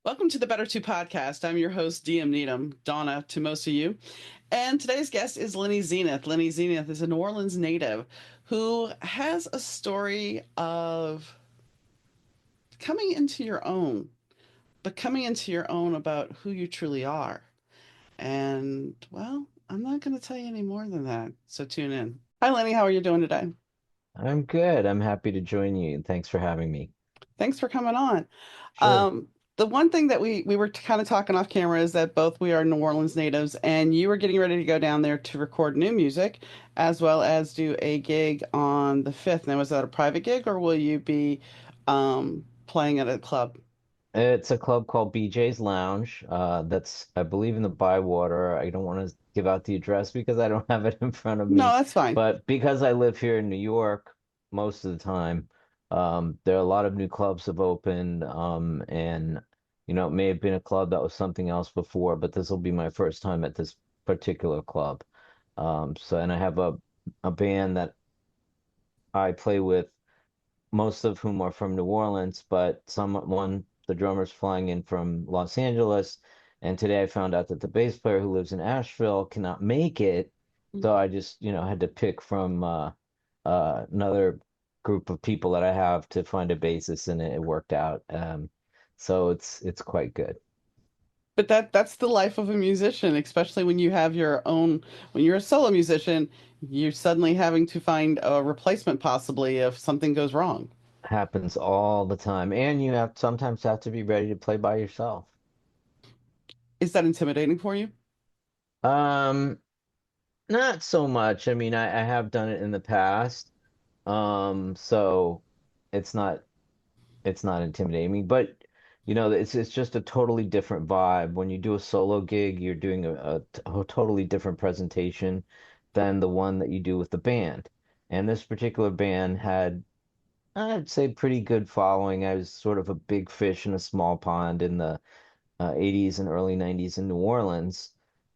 Welcome to the Better Two podcast. I'm your host, DM Needham, Donna to most of you. And today's guest is Lenny Zenith. Lenny Zenith is a New Orleans native who has a story of coming into your own, but coming into your own about who you truly are. And, well, I'm not going to tell you any more than that. So tune in. Hi, Lenny. How are you doing today? I'm good. I'm happy to join you. Thanks for having me. Thanks for coming on. Sure. Um, the one thing that we were kind of talking off camera is that both we are New Orleans natives, and you were getting ready to go down there to record new music, as well as do a gig on the 5th. Now, was that a private gig, or will you be playing at a club? It's a club called BJ's Lounge. That's, I believe, in the Bywater. I don't want to give out the address because I don't have it in front of No, me. that's fine. But because I live here in New York most of the time, there are a lot of new clubs have opened. And, it may have been a club that was something else before, but this will be my first time at this particular club. And I have a band that I play with, most of whom are from New Orleans, but the drummer's flying in from Los Angeles. And today I found out that the bass player who lives in Asheville cannot make it. So I just, had to pick from another group of people that I have to find a bassist, and it worked out. So it's quite good. But that's the life of a musician, especially when you have your own, when you're a solo musician, you're suddenly having to find a replacement possibly if something goes wrong. Happens all the time. And you sometimes have to be ready to play by yourself. Is that intimidating for you? Um, Not so much. I mean, I have done it in the past. So it's not it's not intimidating, but it's just a totally different vibe. When you do a solo gig, you're doing a totally different presentation than the one that you do with the band. And this particular band had, I'd say, pretty good following. I was sort of a big fish in a small pond in the 80s and early 90s in New Orleans,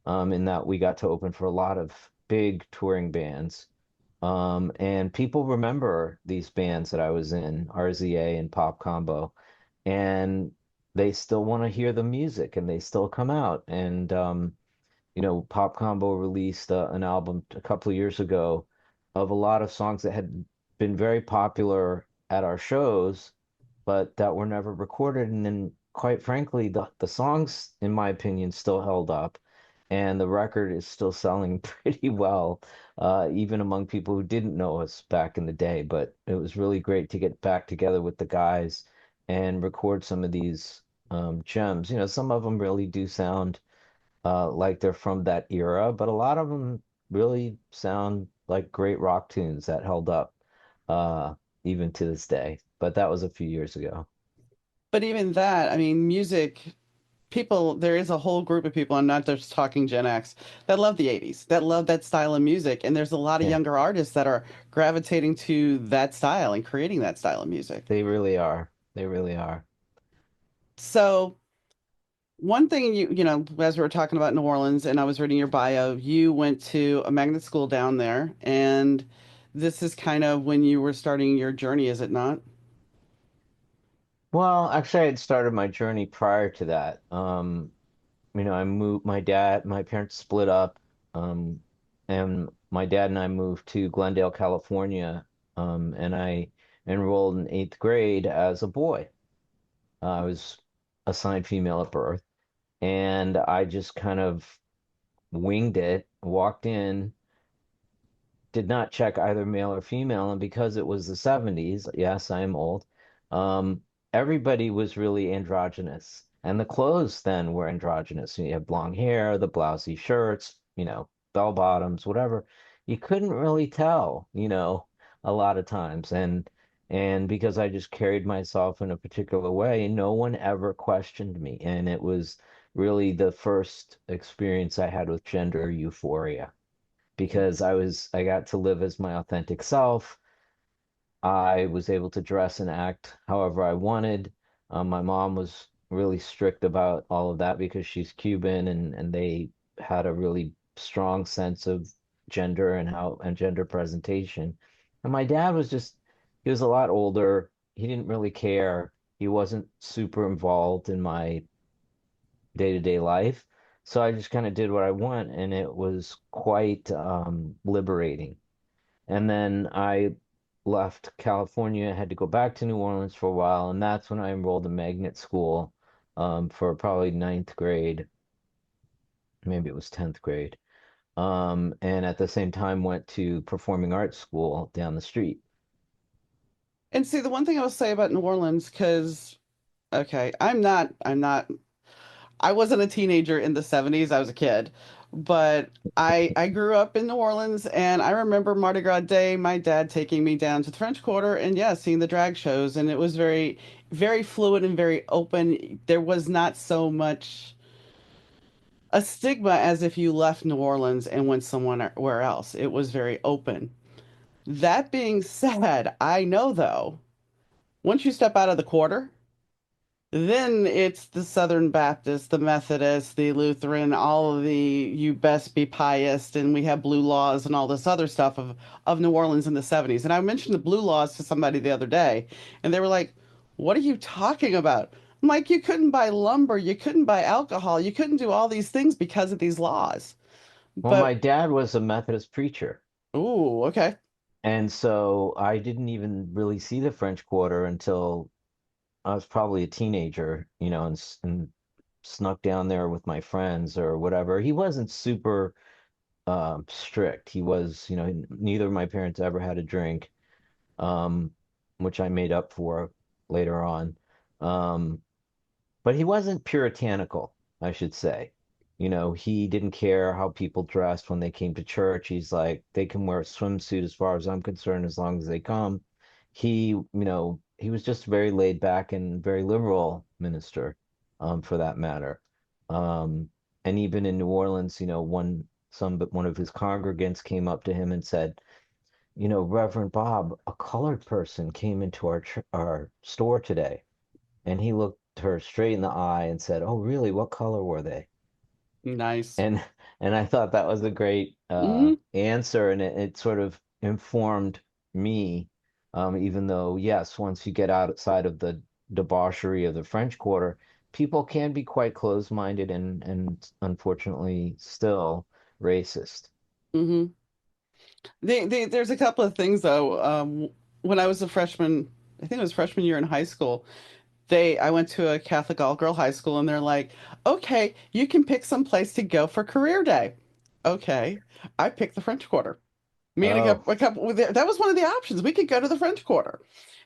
in that we got to open for a lot of big touring bands. And people remember these bands that I was in, RZA and Pop Combo, and they still want to hear the music and they still come out. And, Pop Combo released an album a couple of years ago of a lot of songs that had been very popular at our shows, but that were never recorded. And then, quite frankly, the songs, in my opinion, still held up, and the record is still selling pretty well, even among people who didn't know us back in the day. But it was really great to get back together with the guys and record some of these gems. Some of them really do sound like they're from that era, but a lot of them really sound like great rock tunes that held up uh, even to this day. But that was a few years ago. But even that, I mean, music, people, there is a whole group of people, I'm not just talking Gen X, that love the 80s, that love that style of music. And there's a lot of Yeah, younger artists that are gravitating to that style and creating that style of music. they really are. They really are. So, one thing as we were talking about New Orleans and I was reading your bio, you went to a magnet school down there, and this is kind of when you were starting your journey, is it not? Well, actually, I had started my journey prior to that. I moved, my parents split up, and my dad and I moved to Glendale, California, and I enrolled in eighth grade as a boy. I was assigned female at birth, and I just kind of winged it, walked in, did not check either male or female, and because it was the 70s, yes, I am old, everybody was really androgynous. And the clothes then were androgynous. You have long hair, the blousy shirts, bell bottoms, whatever. You couldn't really tell, a lot of times. And because I just carried myself in a particular way, no one ever questioned me. And it was really the first experience I had with gender euphoria, because I got to live as my authentic self. I was able to dress and act however I wanted. My mom was really strict about all of that because she's Cuban, and they had a really strong sense of gender and gender presentation. And my dad was just, he was a lot older. He didn't really care. He wasn't super involved in my day-to-day life. So I just kind of did what I want, and it was quite liberating. And then I left California, had to go back to New Orleans for a while, and that's when I enrolled in magnet school for probably ninth grade, maybe it was 10th grade. And at the same time went to performing arts school down the street. And see, the one thing I will say about New Orleans, because okay, I wasn't a teenager in the 70s. I was a kid. But I grew up in New Orleans and I remember Mardi Gras Day, my dad taking me down to the French Quarter and yeah, seeing the drag shows and it was very fluid and very open. There was not so much a stigma as if you left New Orleans and went somewhere else. It was very open. That being said, I know though, once you step out of the quarter, then it's the Southern Baptist, the Methodist, the Lutheran, all of the you best be pious, and we have blue laws and all this other stuff of New Orleans in the 70s. And I mentioned the blue laws to somebody the other day, and they were like, "What are you talking about?" I'm like, "You couldn't buy lumber, you couldn't buy alcohol, you couldn't do all these things because of these laws." Well, But my dad was a Methodist preacher, ooh, okay. and so I didn't even really see the French Quarter until I was probably a teenager, and snuck down there with my friends or whatever. He wasn't super strict. He was, neither of my parents ever had a drink, um, which I made up for later on. Um, But he wasn't puritanical, I should say. He didn't care how people dressed when they came to church. He's like, they can wear a swimsuit as far as I'm concerned, as long as they come. He was just a very laid back and very liberal minister, for that matter. Um, and even in New Orleans, one of his congregants came up to him and said, Reverend Bob, a colored person came into our store today. And he looked her straight in the eye and said, "Oh, really? What color were they?" Nice. And and I thought that was a great Hmm. answer, and it sort of informed me, even though, yes, once you get outside of the debauchery of the French Quarter, people can be quite closed-minded and unfortunately still racist. Hmm. There's a couple of things though. When I was a freshman, I think it was freshman year in high school, I went to a Catholic all-girl high school and they're like, okay, you can pick some place to go for career day. Okay. I picked the French Quarter. Me and Oh, a couple that was one of the options. We could go to the French Quarter.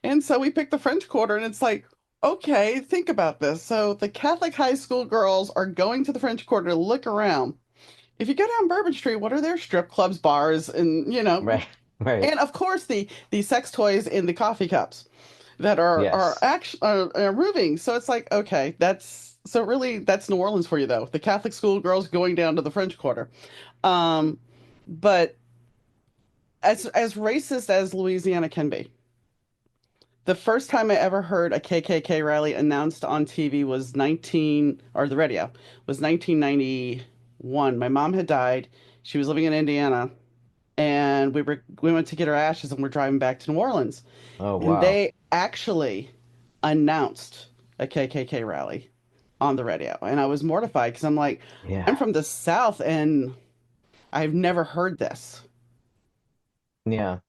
And so we picked the French Quarter and it's like, okay, think about this. So the Catholic high school girls are going to the French Quarter to look around. If you go down Bourbon Street, what are there? Strip clubs, bars, and right, right. and of course the sex toys in the coffee cups that are Yes. actually are moving. So it's like, okay, that's New Orleans for you though. The Catholic school girls going down to the French Quarter. Um, but as racist as Louisiana can be, the first time I ever heard a KKK rally announced on TV was 19 or the radio was 1991. My mom had died. She was living in Indiana and we went to get her ashes and we're driving back to New Orleans. Oh, And wow. they actually announced a KKK rally on the radio. And I was mortified because I'm like, I'm Yeah. from the South and I've never heard this. Yeah.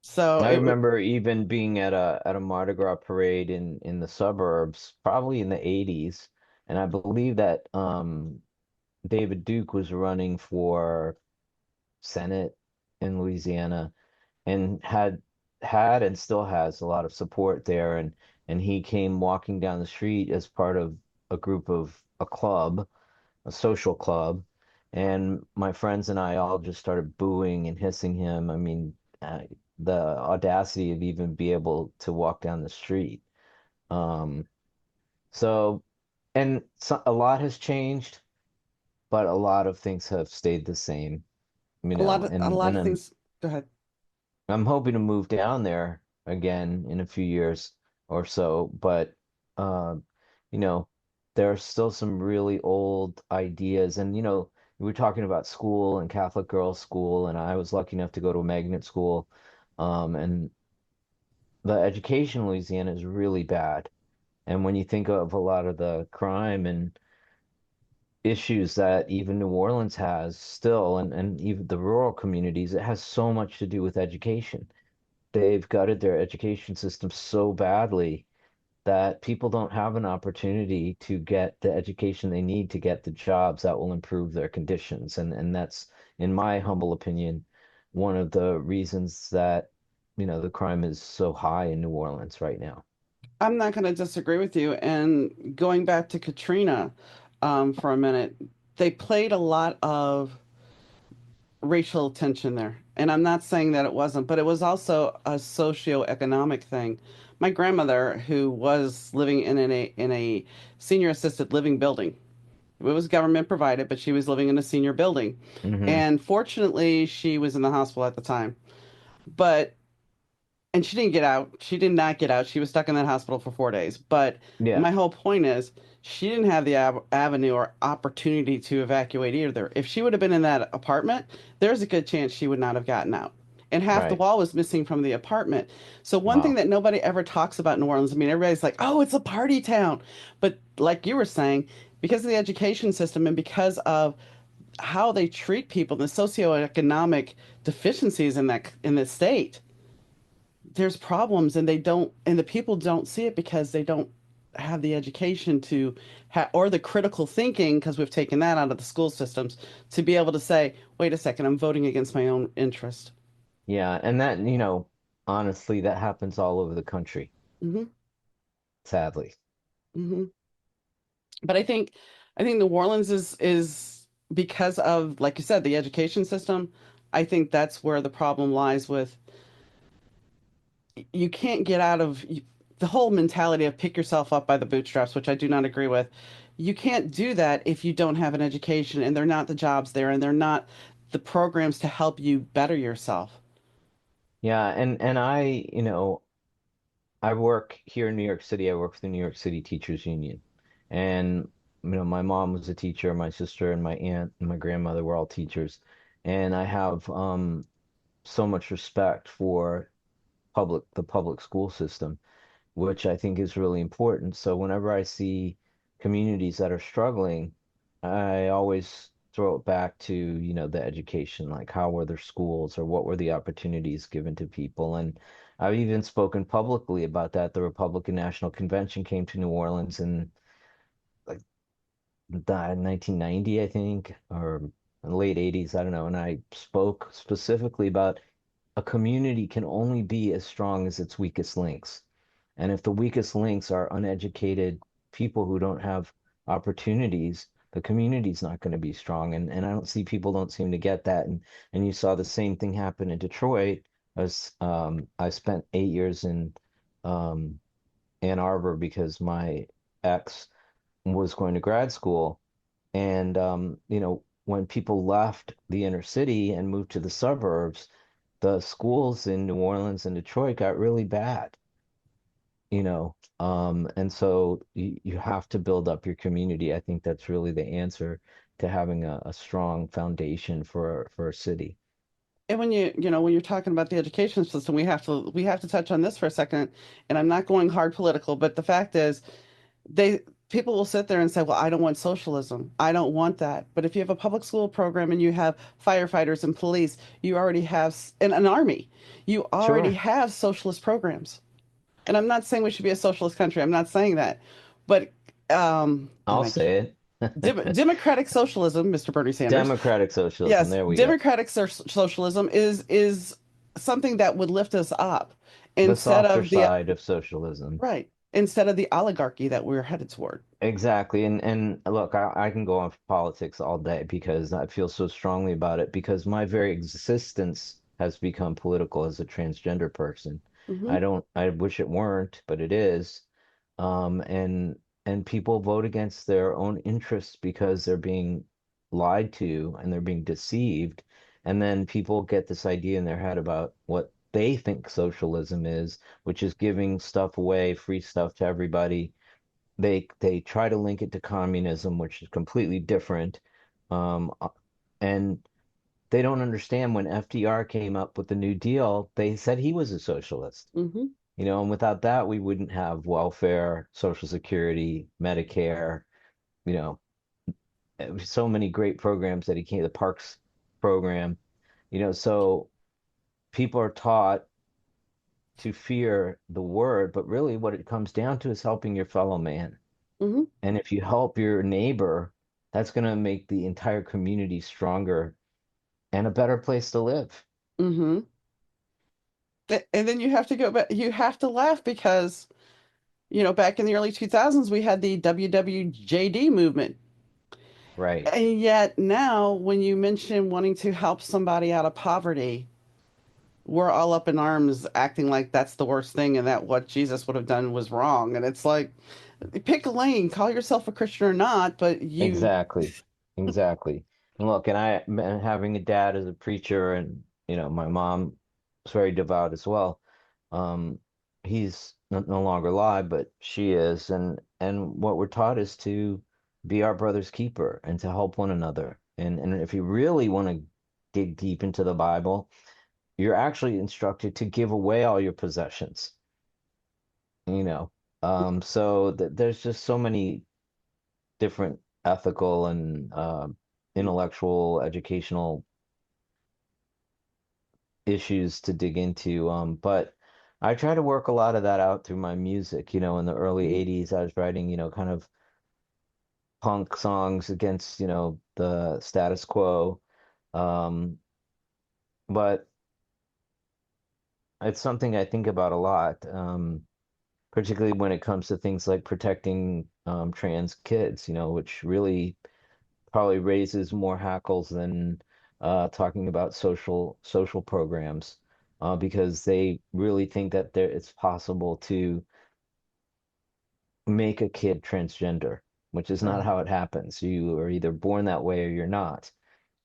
So I it was remember even being at a Mardi Gras parade in the suburbs, probably in the 80s, and I believe that David Duke was running for Senate in Louisiana and had and still has a lot of support there, and he came walking down the street as part of a club, a social club, and my friends and I all just started booing and hissing him. I mean, the audacity of even be able to walk down the street. Um, so, a lot has changed, but a lot of things have stayed the same, a and lot and of things. Go ahead. I'm hoping to move down there again in a few years or so, but uh, you know, there are still some really old ideas. And we were talking about school and Catholic girls' school, and I was lucky enough to go to a magnet school. And the education in Louisiana is really bad. And when you think of a lot of the crime and issues that even New Orleans has still, and even the rural communities, it has so much to do with education. They've gutted their education system so badly that people don't have an opportunity to get the education they need to get the jobs that will improve their conditions. And that's, in my humble opinion, one of the reasons that, the crime is so high in New Orleans right now. I'm not going to disagree with you. And going back to Katrina, for a minute, they played a lot of racial tension there. And I'm not saying that it wasn't, but it was also a socioeconomic thing. My grandmother, who was living in a senior assisted living building, it was government provided, but she was living in a senior building. Hmm. And fortunately, she was in the hospital at the time. But and she didn't get out. She did not get out. She was stuck in that hospital for 4 days. But Yeah, my whole point is, she didn't have the avenue or opportunity to evacuate either. If she would have been in that apartment, there's a good chance she would not have gotten out. And half the right. wall was missing from the apartment. So one thing Wow. that nobody ever talks about in New Orleans, I mean, everybody's like, "Oh, it's a party town," but like you were saying, because of the education system and because of how they treat people, the socioeconomic deficiencies in the state, there's problems and they don't and the people don't see it because they don't have the education to or the critical thinking because we've taken that out of the school systems to be able to say, wait a second, I'm voting against my own interest. Yeah, and that, honestly, that happens all over the country, Hmm. sadly. Hmm. But I think New Orleans is because of, like you said, the education system. I think that's where the problem lies with, you can't get out of the whole mentality of pick yourself up by the bootstraps, which I do not agree with. You can't do that if you don't have an education and they're not the jobs there and they're not the programs to help you better yourself. Yeah, and I work here in New York City. I work for the New York City Teachers Union. And, my mom was a teacher, my sister and my aunt and my grandmother were all teachers. And I have so much respect for the public school system, which I think is really important. So whenever I see communities that are struggling, I always throw it back to, the education, like how were their schools or what were the opportunities given to people. And I've even spoken publicly about that. The Republican National Convention came to New Orleans in like 1990, I think, or late 80s, I don't know. And I spoke specifically about a community can only be as strong as its weakest links. And if the weakest links are uneducated people who don't have opportunities, the community's not going to be strong. And I don't see people don't seem to get that. And you saw the same thing happen in Detroit. I spent 8 years in um, Ann Arbor because my ex was going to grad school. And when people left the inner city and moved to the suburbs, the schools in New Orleans and Detroit got really bad, and so you have to build up your community. I think that's really the answer to having a strong foundation for a city. And when you're talking about the education system, we have to touch on this for a second. And I'm not going hard political, but the fact is, they people will sit there and say, "Well, I don't want socialism. I don't want that." But if you have a public school program and you have firefighters and police, you already have and an army. You already Sure, have socialist programs. And I'm not saying we should be a socialist country. I'm not saying that. But and I'll say it. democratic socialism, Mr. Bernie Sanders. Democratic socialism. Yes, There we go. democratic socialism is something that would lift us up The instead softer of the side of socialism. right, instead of the oligarchy that we're headed toward. Exactly. And look, I can go on for politics all day because I feel so strongly about it because my very existence has become political as a transgender person. Hmm. I wish it weren't, but it is. And people vote against their own interests because they're being lied to and they're being deceived. And then people get this idea in their head about what they think socialism is, which is giving stuff away, free stuff to everybody. They try to link it to communism, which is completely different. And they don't understand when FDR came up with the New Deal, they said he was a socialist. Hmm. And without that, we wouldn't have welfare, Social Security, Medicare, you know, so many great programs that he came, the Parks program, so people are taught to fear the word, but really what it comes down to is helping your fellow man. Hmm. And if you help your neighbor, that's going to make the entire community stronger and a better place to live. Hmm. And then you have to go back, you have to laugh because, back in the early 2000s, we had the WWJD movement. Right. And yet now, when you mention wanting to help somebody out of poverty, we're all up in arms acting like that's the worst thing and that what Jesus would have done was wrong. And it's like, pick a lane, call yourself a Christian or not, but Exactly. Exactly. And look, and having a dad as a preacher and, my mom was very devout as well. Um, he's no longer alive, but she is. And what we're taught is to be our brother's keeper and to help one another. And if you really want to dig deep into the Bible, you're actually instructed to give away all your possessions, you know. So th there's just so many different ethical and intellectual, educational issues to dig into. But I try to work a lot of that out through my music. In the early 80s, I was writing, kind of punk songs against, the status quo. Um, but it's something I think about a lot, particularly when it comes to things like protecting trans kids, which really probably raises more hackles than talking about social programs, because they really think that it's possible to make a kid transgender, which is not right, how it happens. You are either born that way or you're not.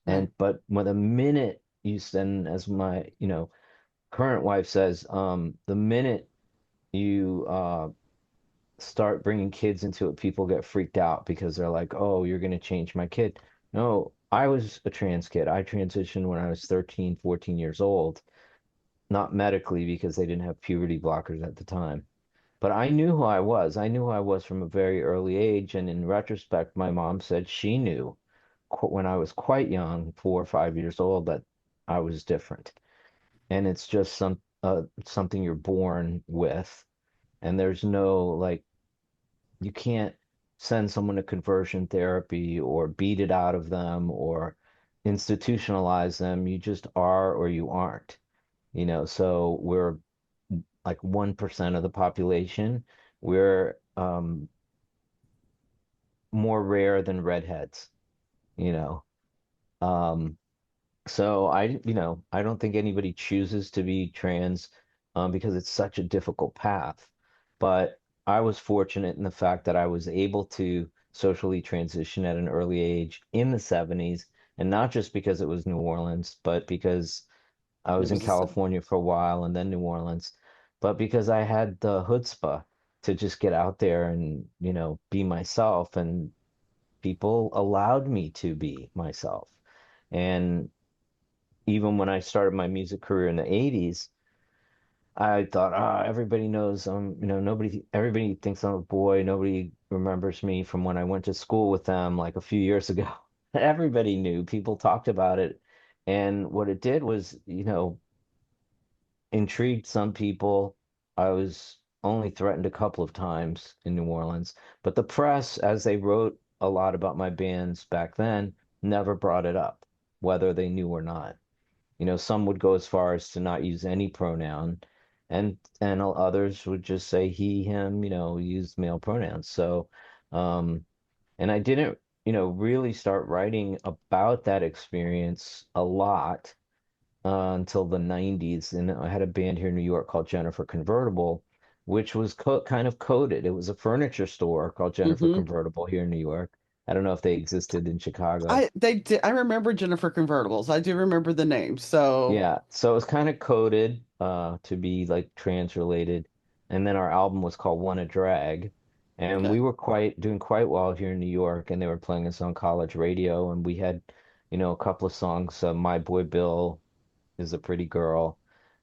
right, But when the minute you send, as my current wife says, the minute you start bringing kids into it, people get freaked out because they're like, oh, you're going to change my kid. No, I was a trans kid. I transitioned when I was 13, 14 years old, not medically because they didn't have puberty blockers at the time. But I knew who I was. I knew who I was from a very early age. And in retrospect, my mom said she knew when I was quite young, 4 or 5 years old, that I was different. And it's just something you're born with. And there's no like you can't send someone to conversion therapy or beat it out of them or institutionalize them. You just are or you aren't, so we're like 1% of the population. We're more rare than redheads, you know. Um, So I don't think anybody chooses to be trans because it's such a difficult path. But I was fortunate in the fact that I was able to socially transition at an early age in the 70s, and not just because it was New Orleans, but because I it was in was a sin. California for a while and then New Orleans, but because I had the chutzpah to just get out there and, be myself, and people allowed me to be myself. And even when I started my music career in the 80s, I thought, everybody knows, everybody thinks I'm a boy. Nobody remembers me from when I went to school with them like a few years ago. Everybody knew, people talked about it. And what it did was, intrigued some people. I was only threatened a couple of times in New Orleans, but the press, as they wrote a lot about my bands back then, never brought it up, whether they knew or not. Some would go as far as to not use any pronoun, and others would just say he, him, use male pronouns. So, and I didn't, really start writing about that experience a lot until the 90s. And I had a band here in New York called Jenifer Convertible, which was co kind of coded. It was a furniture store called Jenifer Hmm. Convertible here in New York. I don't know if they existed in Chicago. I remember Jenifer Convertibles. I do remember the name. So, Yeah, so it was kind of coded to be like trans related. And then our album was called Wanna Drag. And okay. we were quite doing quite well here in New York, and they were playing us on college radio, and we had, a couple of songs, My Boy Bill is a Pretty Girl,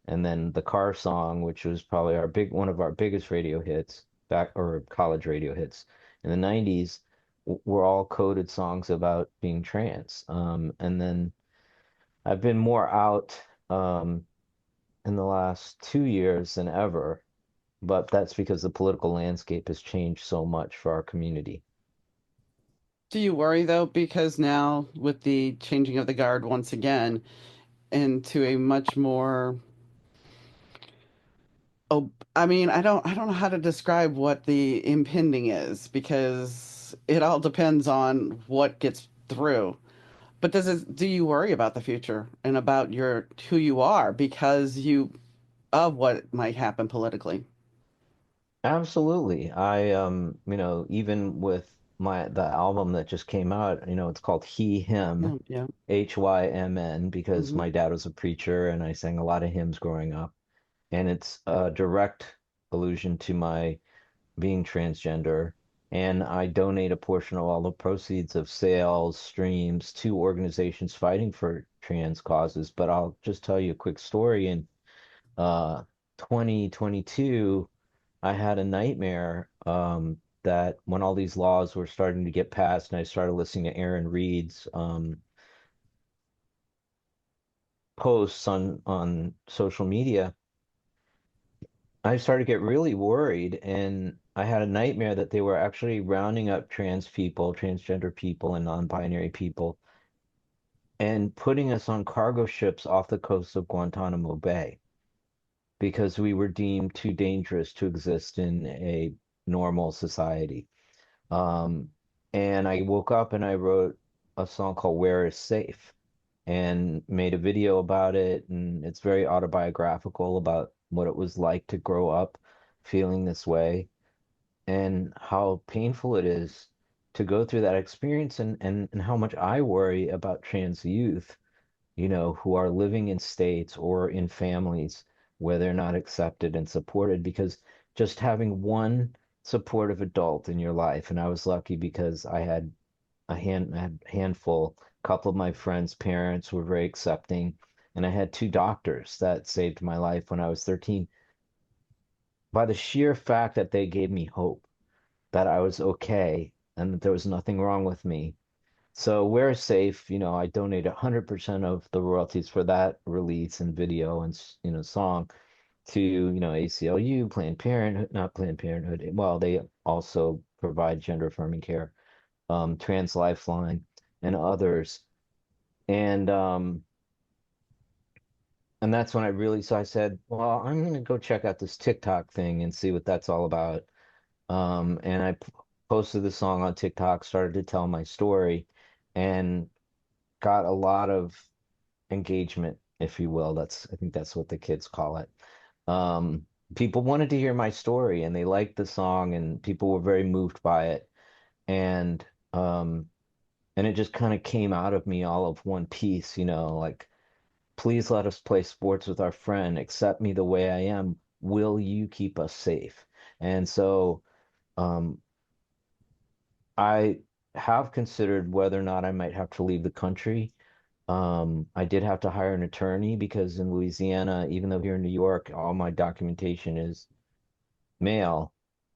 and then the car song, which was probably one of our biggest radio hits back or college radio hits in the 90s. were all coded songs about being trans. And then I've been more out in the last 2 years than ever, but that's because the political landscape has changed so much for our community. Do you worry though, because now with the changing of the guard once again into a much more oh, I mean, I don't know how to describe what the impending is because it all depends on what gets through. But do you worry about the future and about your who you are because you of what might happen politically? Absolutely. Even with the album that just came out, it's called He, Him, Yeah, yeah. Hymn, because Hmm. my dad was a preacher and I sang a lot of hymns growing up. And it's a direct allusion to my being transgender. And I donate a portion of all the proceeds of sales, streams to organizations fighting for trans causes. But I'll just tell you a quick story. In 2022, I had a nightmare that when all these laws were starting to get passed, and I started listening to Aaron Reed's posts on social media, I started to get really worried, and I had a nightmare that they were actually rounding up trans people, transgender people, and non-binary people, and putting us on cargo ships off the coast of Guantanamo Bay because we were deemed too dangerous to exist in a normal society. Um, and I woke up and I wrote a song called Where is Safe and made a video about it. And it's very autobiographical about what it was like to grow up feeling this way and how painful it is to go through that experience and how much I worry about trans youth, who are living in states or in families where they're not accepted and supported because just having one supportive adult in your life, and I was lucky because I had a handful, a couple of my friends' parents were very accepting, and I had two doctors that saved my life when I was 13 by the sheer fact that they gave me hope that I was okay and that there was nothing wrong with me. So we're safe. I donate 100% of the royalties for that release and video and song to ACLU, Planned Parenthood, not Planned Parenthood. Well, they also provide gender affirming care, Trans Lifeline, and others. And um, and that's when I said, well, I'm gonna go check out this TikTok thing and see what that's all about. And I posted the song on TikTok, started to tell my story, and got a lot of engagement, if you will. I think that's what the kids call it. Um, People wanted to hear my story and they liked the song and people were very moved by it. And um, and it just kind of came out of me all of one piece, like, please let us play sports with our friend, accept me the way I am. Will you keep us safe? And so um, I have considered whether or not I might have to leave the country. I did have to hire an attorney because in Louisiana, even though here in New York, all my documentation is male,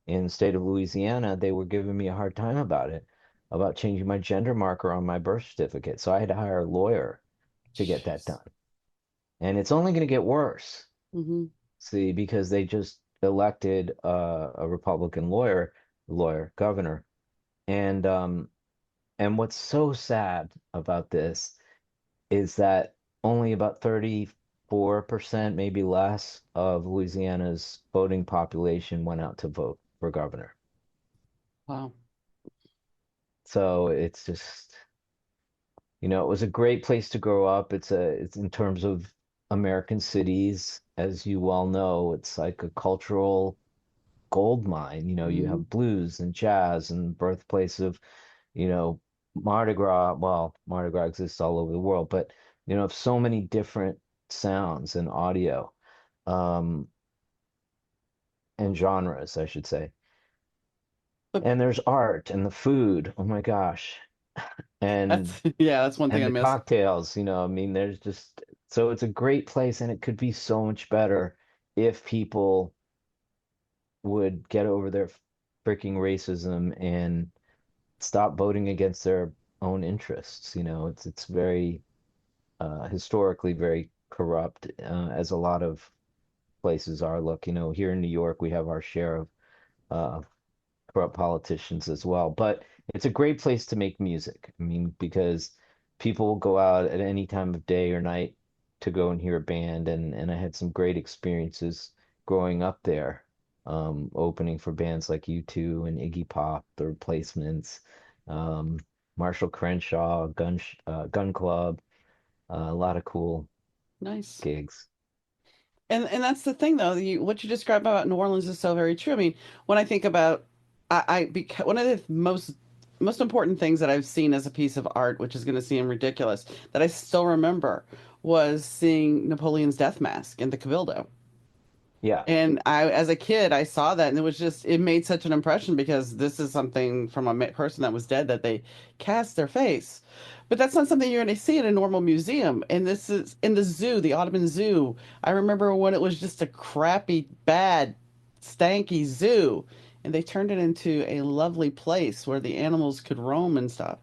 in the state of Louisiana, they were giving me a hard time about it, about changing my gender marker on my birth certificate. So I had to hire a lawyer to get that Jeez. done. And it's only going to get worse, Hmm. see, because they just elected a Republican governor. And and what's so sad about this is that only about 34%, maybe less, of Louisiana's voting population went out to vote for governor. Wow. So it's just, it was a great place to grow up. It's in terms of American cities, as you well know, it's like a cultural gold mine. You Hmm. have blues and jazz and birthplace of, you know, Mardi Gras. Well, Mardi Gras exists all over the world, but of so many different sounds and audio, um, and genres, I should say. But And there's art and the food. Oh my gosh. And that's yeah, that's one thing and I the miss. cocktails, I mean, there's just so it's a great place and it could be so much better if people would get over their freaking racism and stop voting against their own interests. It's very historically very corrupt, as a lot of places are. Look, here in New York, we have our share of uh, corrupt politicians as well. But it's a great place to make music. I mean, because people will go out at any time of day or night to go and hear a band, and I had some great experiences growing up there, opening for bands like U2 and Iggy Pop, The Replacements, um, Marshall Crenshaw, Gun Club, a lot of cool Nice. gigs. And that's the thing though, what you described about New Orleans is so very true. I mean, when I think about because one of the most important things that I've seen as a piece of art, which is going to seem ridiculous, that I still remember was seeing Napoleon's death mask in the Cabildo. Yeah, And as a kid, I saw that, and it made such an impression because this is something from a person that was dead that they cast their face. But that's not something you're going to see in a normal museum. And this is in the zoo, the Audubon Zoo. I remember when it was just a crappy, bad, stanky zoo, and they turned it into a lovely place where the animals could roam and stuff.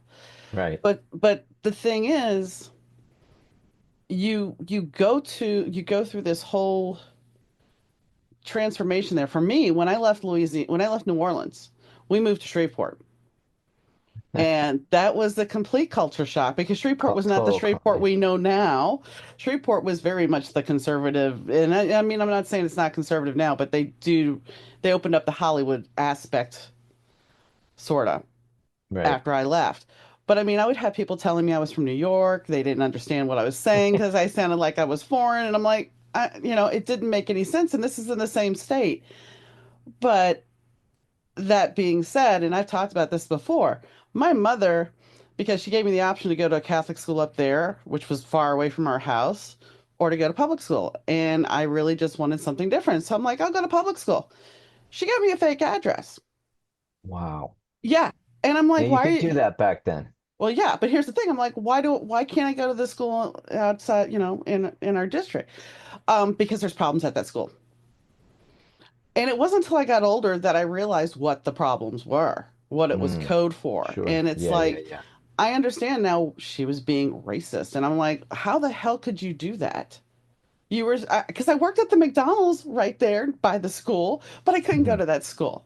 right. But the thing is, you go through this whole transformation there. For me, when I left when I left New Orleans, we moved to Shreveport. And that was the complete culture shock because Shreveport was not the Total, Shreveport we know now. Shreveport was very much the conservative, and I mean, I'm not saying it's not conservative now, but they opened up the Hollywood aspect, sort of, right. after I left. But I mean, I would have people telling me I was from New York. They didn't understand what I was saying because I sounded like I was foreign. And I'm like, it didn't make any sense. And this is in the same state. But that being said, and I've talked about this before, my mother, because she gave me the option to go to a Catholic school up there, which was far away from our house, or to go to public school. And I really just wanted something different. So I'm like, I'll go to public school. She gave me a fake address. Wow. Yeah. And I'm Yeah, like, you why are could do you? that back then. Well, yeah, but here's the thing. I'm like, why can't I go to the school outside, in our district? Because there's problems at that school. And it wasn't until I got older that I realized what the problems were, what it was Mm, code for. sure. And it's Yeah, yeah, like, yeah. I understand now she was being racist. And I'm like, how the hell could you do that? You were, because I worked at the McDonald's right there by the school, but I couldn't go Hmm. to that school.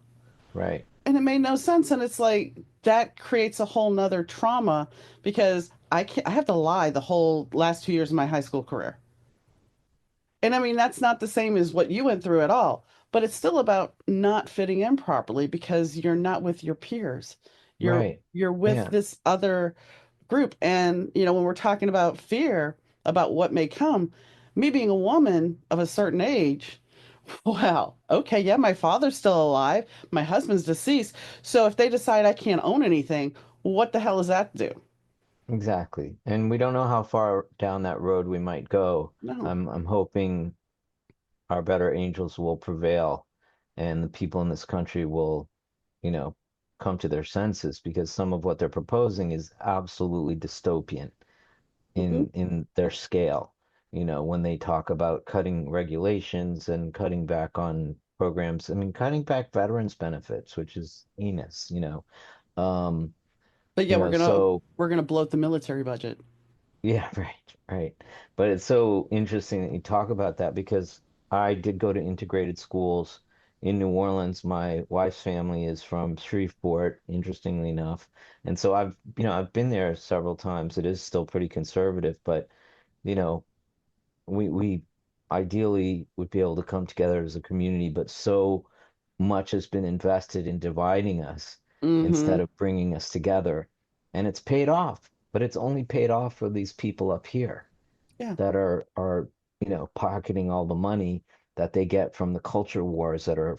Right. And it made no sense. And it's like, that creates a whole nother trauma because I have to lie the whole last 2 years of my high school career. And I mean, that's not the same as what you went through at all, but it's still about not fitting in properly because you're not with your peers. You're Right. you're with Yeah, this other group. And, when we're talking about fear, about what may come, me being a woman of a certain age, well, okay, yeah, my father's still alive, my husband's deceased. So if they decide I can't own anything, what the hell does that do? exactly. And we don't know how far down that road we might go. No. I'm hoping our better angels will prevail and the people in this country will, you know, come to their senses, because some of what they're proposing is absolutely dystopian Hmm. in their scale. When they talk about cutting regulations and cutting back on programs, I mean, cutting back veterans benefits, which is heinous. Um, But yeah, so we're gonna bloat the military budget. yeah, right, right. But it's so interesting that you talk about that, because I did go to integrated schools in New Orleans. My wife's family is from Shreveport, interestingly enough. And so I've been there several times. It is still pretty conservative, but you know, we ideally would be able to come together as a community, but so much has been invested in dividing us instead Hmm. of bringing us together. And it's paid off, but it's only paid off for these people up here Yeah. that are pocketing all the money that they get from the culture wars that are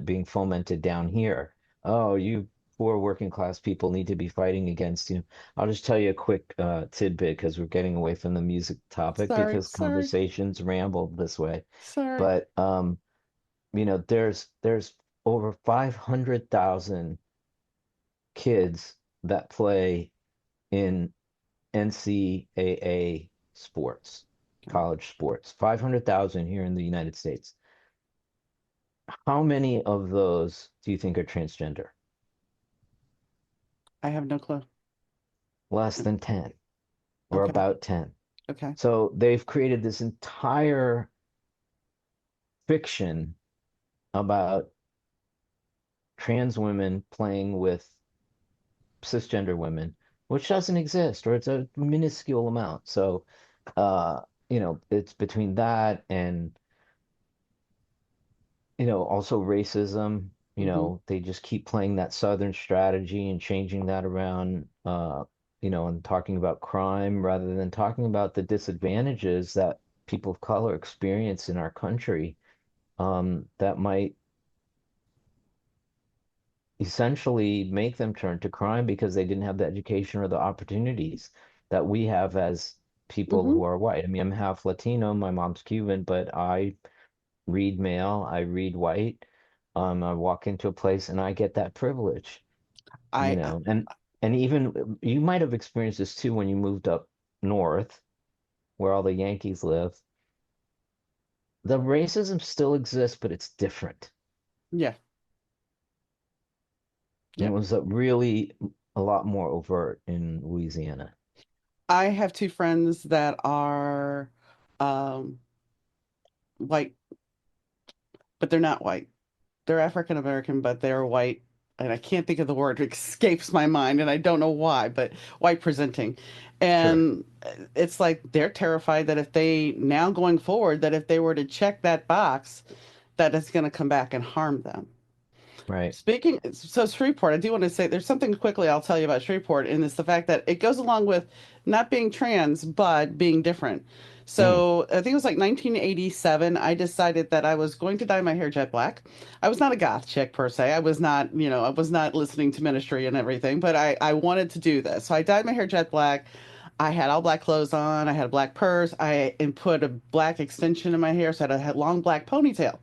being fomented down here. Oh, you poor working class people need to be fighting against you. I'll just tell you a quick tidbit, because we're getting away from the music topic Sorry, because sorry, conversations ramble this way. sorry. But there's over 500,000 kids that play in NCAA sports, Okay. college sports, 500,000 here in the United States. How many of those do you think are transgender? I have no clue. Less than 10 or Okay. about 10. Okay. So they've created this entire fiction about trans women playing with cisgender women, which doesn't exist, or it's a minuscule amount. So, uh, it's between that and, also racism. Hmm. They just keep playing that Southern strategy and changing that around, and talking about crime rather than talking about the disadvantages that people of color experience in our country, that might essentially make them turn to crime because they didn't have the education or the opportunities that we have as people Hmm. who are white. I mean, I'm half Latino, my mom's Cuban, but I read male, I read white. I walk into a place and I get that privilege, I and even you might have experienced this too when you moved up north where all the Yankees live. The racism still exists, but it's different. yeah. And Yeah. it was really a lot more overt in Louisiana. I have two friends that are um white, but they're not white. They're African American, but they're white. And I can't think of the word. It escapes my mind, and I don't know why, but white presenting. Sure. And it's like they're terrified that if they, now going forward, that if they were to check that box, that it's going to come back and harm them. Right. Speaking, so Shreveport, I do want to say there's something quickly I'll tell you about Shreveport, and it's the fact that it goes along with not being trans, but being different. Mm, So I think it was like 1987. I decided that I was going to dye my hair jet black. I was not a goth chick per se. I was not, I was not listening to Ministry and everything, but I wanted to do this. So I dyed my hair jet black. I had all black clothes on. I had a black purse. I and put a black extension in my hair, so I had a long black ponytail.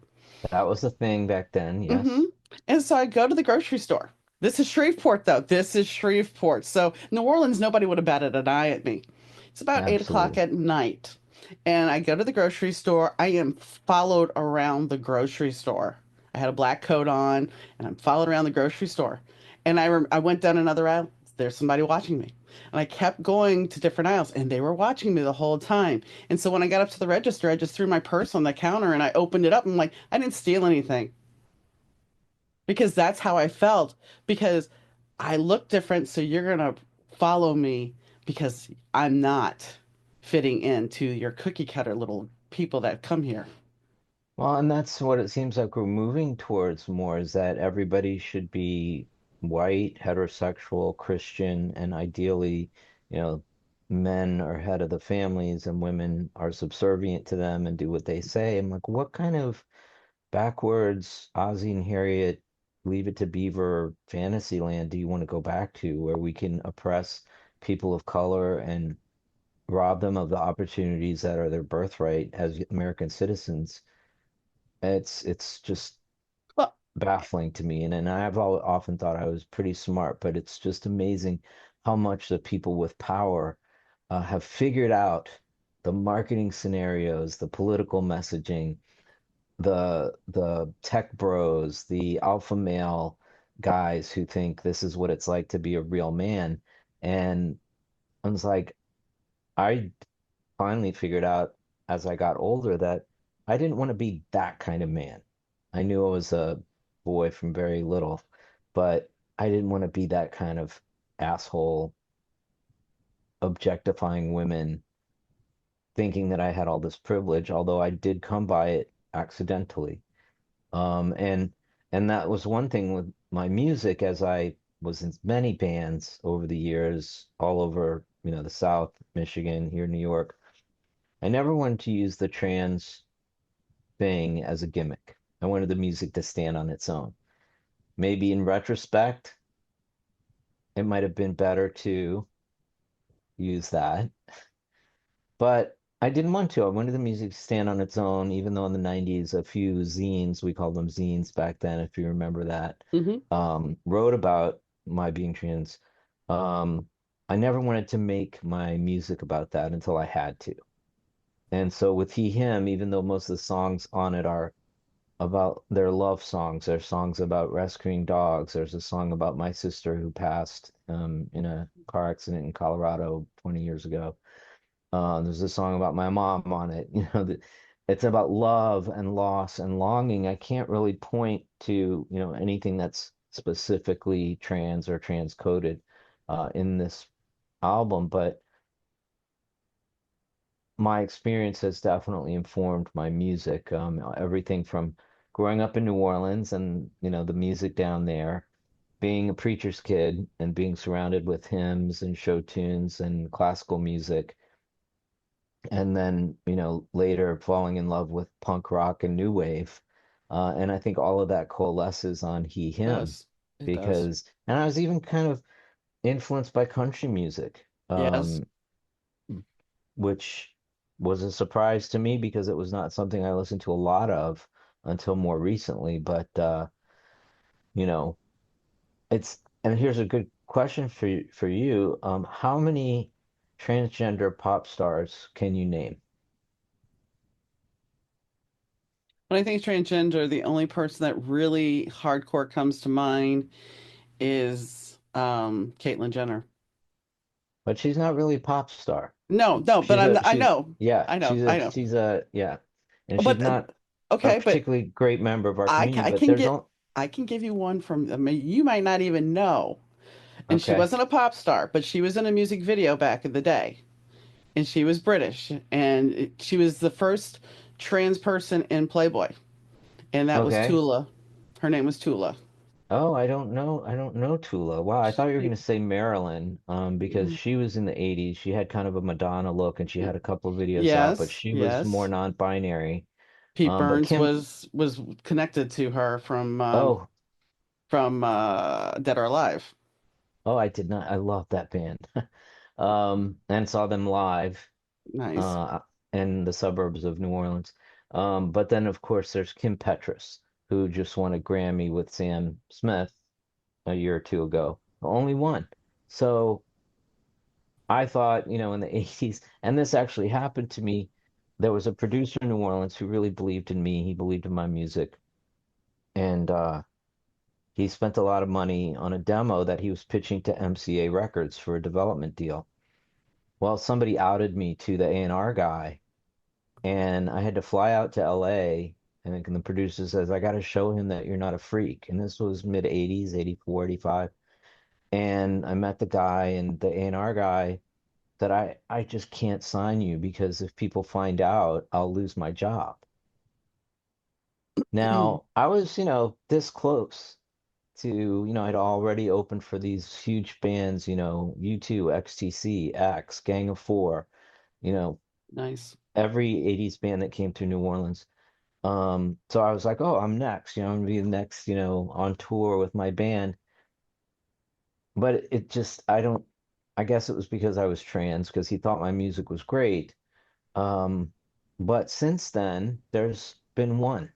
that was the thing back then, Hmm. yes. And so I go to the grocery store. This is Shreveport, though. This is Shreveport. So New Orleans, nobody would have batted an eye at me. It's about 8 o'clock Absolutely. at night. And I go to the grocery store. I am followed around the grocery store. I had a black coat on and I'm followed around the grocery store. And I went down another aisle. There's somebody watching me. And I kept going to different aisles and they were watching me the whole time. And so when I got up to the register, I just threw my purse on the counter and I opened it up. And I'm like, I didn't steal anything because that's how I felt because I look different, so you're gonna follow me because I'm not fitting into your cookie cutter little people that come here. Well, and that's what it seems like we're moving towards more is that everybody should be white, heterosexual, Christian, and ideally, you know, men are head of the families and women are subservient to them and do what they say. I'm like, what kind of backwards Ozzie and Harriet, Leave It to Beaver fantasy land do you want to go back to where we can oppress people of color and rob them of the opportunities that are their birthright as American citizens? It's just Well, baffling to me, and I've often thought I was pretty smart, but it's just amazing how much the people with power have figured out the marketing scenarios, the political messaging, the tech bros, the alpha male guys who think this is what it's like to be a real man. And I was like, I finally figured out as I got older that I didn't want to be that kind of man. I knew I was a boy from very little, but I didn't want to be that kind of asshole objectifying women, thinking that I had all this privilege, although I did come by it accidentally. Um, and and that was one thing with my music as I was in many bands over the years, all over, the South, Michigan, here in New York. I never wanted to use the trans thing as a gimmick. I wanted the music to stand on its own. Maybe in retrospect, it might have been better to use that, but I didn't want to. I wanted the music to stand on its own, even though in the 90s, a few zines, we called them zines back then, if you remember that, hmm. wrote about my being trans. Um, I never wanted to make my music about that until I had to. And so with he, him, even though most of the songs on it are about their love songs. There's songs about rescuing dogs. There's a song about my sister who passed in a car accident in Colorado 20 years ago. There's a song about my mom on it. It's about love and loss and longing. I can't really point to, anything that's specifically trans or transcoded in this album, but my experience has definitely informed my music. Everything from growing up in New Orleans and, the music down there, being a preacher's kid and being surrounded with hymns and show tunes and classical music, and then, later falling in love with punk rock and new wave. And I think all of that coalesces on he, It him, does. It does. because, and I was even kind of influenced by country music. Yes. Which was a surprise to me because it was not something I listened to a lot of until more recently. But you know, and here's a good question for you. How many transgender pop stars can you name? When I think transgender, the only person that really hardcore comes to mind is Caitlyn Jenner. But she's not really a pop star. No, no, but She's a I she's know, yeah, I know, I know. yeah. And she's But not a okay, but particularly great member of our I community, I but can there's get all I can give you one from, I mean, you might not even know. And she okay. wasn't a pop star, but she was in a music video back in the day. And she was British, and she was the first trans person in Playboy, and that was Okay. Tula. Her name was Tula. Oh, I don't know. I don't know Tula. Wow, I thought you were going She, to say Marilyn, because mm, she was in the 80s. She had kind of a Madonna look and she had a couple of videos out, but yes, she was more yes. non-binary. Pete But Burns Kim, was connected to her oh, from Dead or Alive. I did not. I love that band. And saw them live, Nice. uh, in the suburbs of New Orleans. But then of course there's Kim Petras, who just won a Grammy with Sam Smith a year or two ago. Only one. So I thought, in the 80s, and this actually happened to me. There was a producer in New Orleans who really believed in me. He believed in my music. And he spent a lot of money on a demo that he was pitching to MCA Records for a development deal. Well, somebody outed me to the A&R guy, and I had to fly out to LA. And then the producer says, I got to show him that you're not a freak. And this was mid 80s, 84, 85. And I met the guy, and the A&R guy that I just can't sign you because if people find out, I'll lose my job. Now, I was, this close to, I'd already opened for these huge bands, U2, XTC, X, Gang of Four, you know, Nice. every 80s band that came through New Orleans. So I was like, oh, I'm next, I'm gonna be the next, on tour with my band. But it just, I guess it was because I was trans, because he thought my music was great. Um, but since then, there's been one.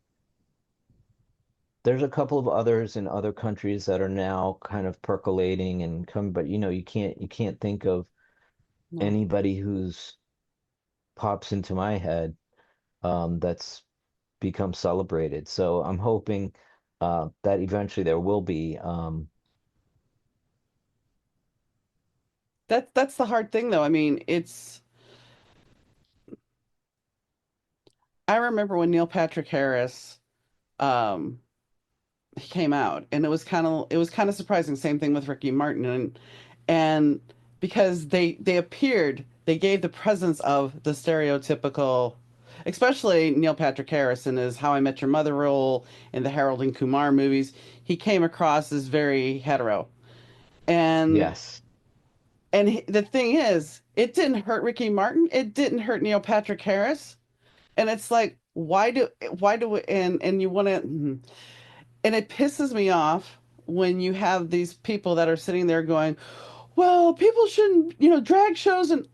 There's a couple of others in other countries that are now kind of percolating and come, but you can't think of No. anybody who's pops into my head that's become celebrated. So I'm hoping that eventually there will be. That's the hard thing though. I mean, it's I remember when Neil Patrick Harris um came out, and it was kind of surprising. Same thing with Ricky Martin, and because they appeared, they gave the presence of the stereotypical, especially Neil Patrick Harris in his How I Met Your Mother role in the Harold and Kumar movies. He came across as very hetero, and Yes, the thing is, it didn't hurt Ricky Martin. It didn't hurt Neil Patrick Harris, and it's like, why do and you want to. And it pisses me off when you have these people that are sitting there going, well, people shouldn't, drag shows and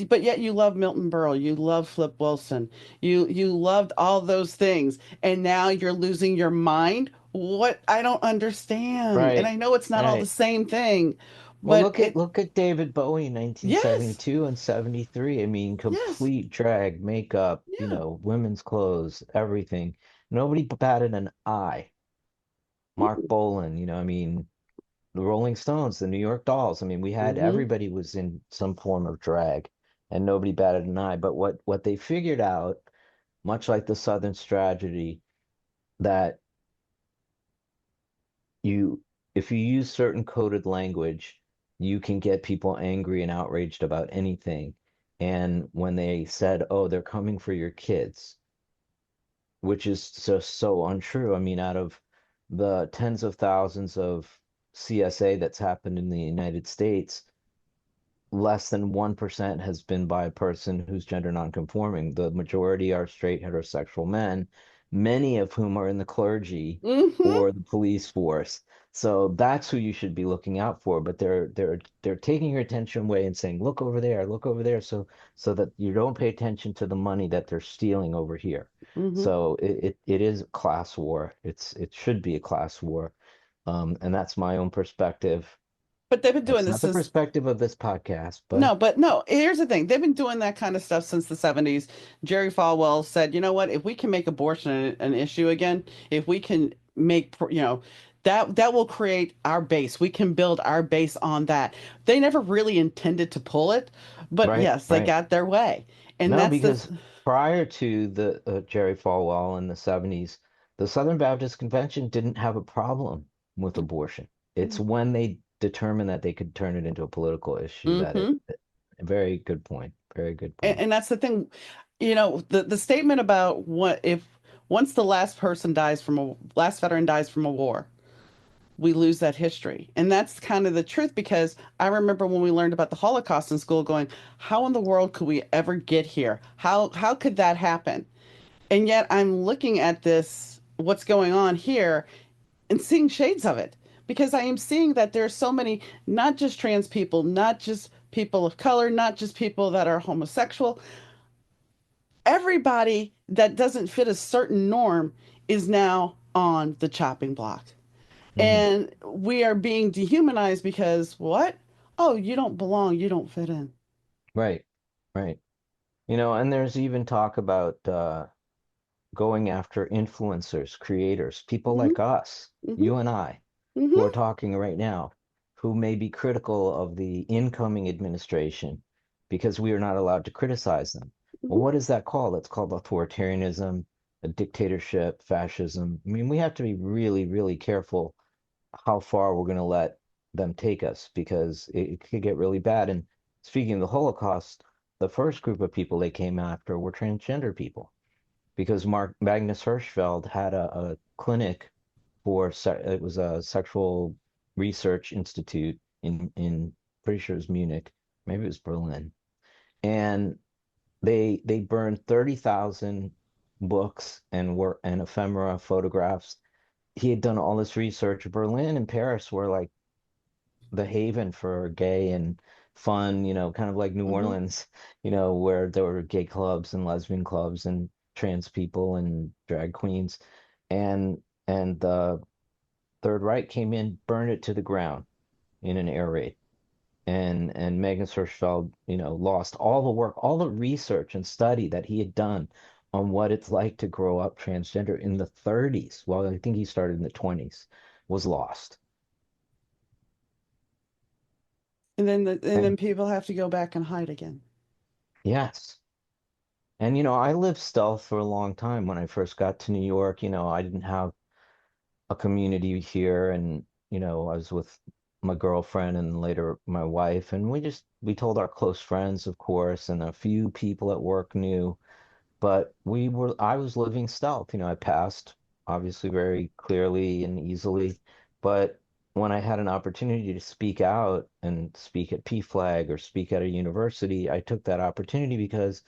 but yet you love Milton Berle, you love Flip Wilson, you loved all those things, and now you're losing your mind. What? I don't understand. And right, I know it's not all the right. same thing, Well, but look at David Bowie in yes, 1972 and 73. I mean, yes, complete drag, makeup, yeah, women's clothes, everything. Nobody batted an eye. Mark Bolan, I mean, the Rolling Stones, the New York Dolls. I mean, we had Mm-hmm. everybody was in some form of drag, and nobody batted an eye. But what they figured out, much like the Southern tragedy, that you if you use certain coded language, you can get people angry and outraged about anything. And when they said, "Oh, they're coming for your kids," which is just so untrue. I mean, out of the tens of thousands of CSA that's happened in the United States, less than 1% has been by a person who's gender nonconforming. The majority are straight heterosexual men, many of whom are in the clergy Mm-hmm. or the police force. So that's who you should be looking out for. But they're taking your attention away and saying, look over there, so that you don't pay attention to the money that they're stealing over here. Mm-hmm. So it is a class war. It should be a class war. And that's my own perspective. But they've been doing That's this not the since. perspective of this podcast, but No, but no, here's the thing. They've been doing that kind of stuff since the 70s. Jerry Falwell said, you know what, if we can make abortion an issue again, if we can that will create our base. We can build our base on that. They never really intended to pull it, but right, yes, they right. got their way. And No, that's the because prior to the Jerry Falwell in the 70s, the Southern Baptist Convention didn't have a problem with abortion. It's when they determined that they could turn it into a political issue that hmm very good point. Very good and, point. and that's the thing. The statement about what if once the last veteran dies from a war, we lose that history. And that's kind of the truth because I remember when we learned about the Holocaust in school going, how in the world could we ever get here? How could that happen? And yet I'm looking at this, what's going on here, and seeing shades of it because I am seeing that there are so many, not just trans people, not just people of color, not just people that are homosexual. Everybody that doesn't fit a certain norm is now on the chopping block. Hmm. And we are being dehumanized because what? Oh, you don't belong, you don't fit in. Right, right. And there's even talk about going after influencers, creators, people hmm like us, hmm you and I, who are hmm talking right now, who may be critical of the incoming administration because we are not allowed to criticize them. Well, hmm what is that called? It's called authoritarianism, a dictatorship, fascism. I mean, we have to be really, really careful how far we're going to let them take us because it could get really bad. And speaking of the Holocaust, the first group of people they came after were transgender people because Mark Magnus Hirschfeld had a clinic it was a sexual research institute in pretty sure it was Munich, maybe it was Berlin, and they burned 30,000 books and work and ephemera photographs. He had done all this research. Berlin and Paris were like the haven for gay and fun, kind of like New hmm Orleans, where there were gay clubs and lesbian clubs and trans people and drag queens. And the Third Reich came in, burned it to the ground in an air raid. And Megan Hirschfeld, lost all the work, all the research and study that he had done on what it's like to grow up transgender in the 30s. Well, I think he started in the 20s, was lost. and Okay. then people have to go back and hide again. Yes. And I lived stealth for a long time. When I first got to New York, I didn't have a community here, and I was with my girlfriend and later my wife, and we told our close friends, of course, and a few people at work knew, but I was living stealth. I passed obviously very clearly and easily, but when I had an opportunity to speak out and speak at PFLAG or speak at a university, I took that opportunity because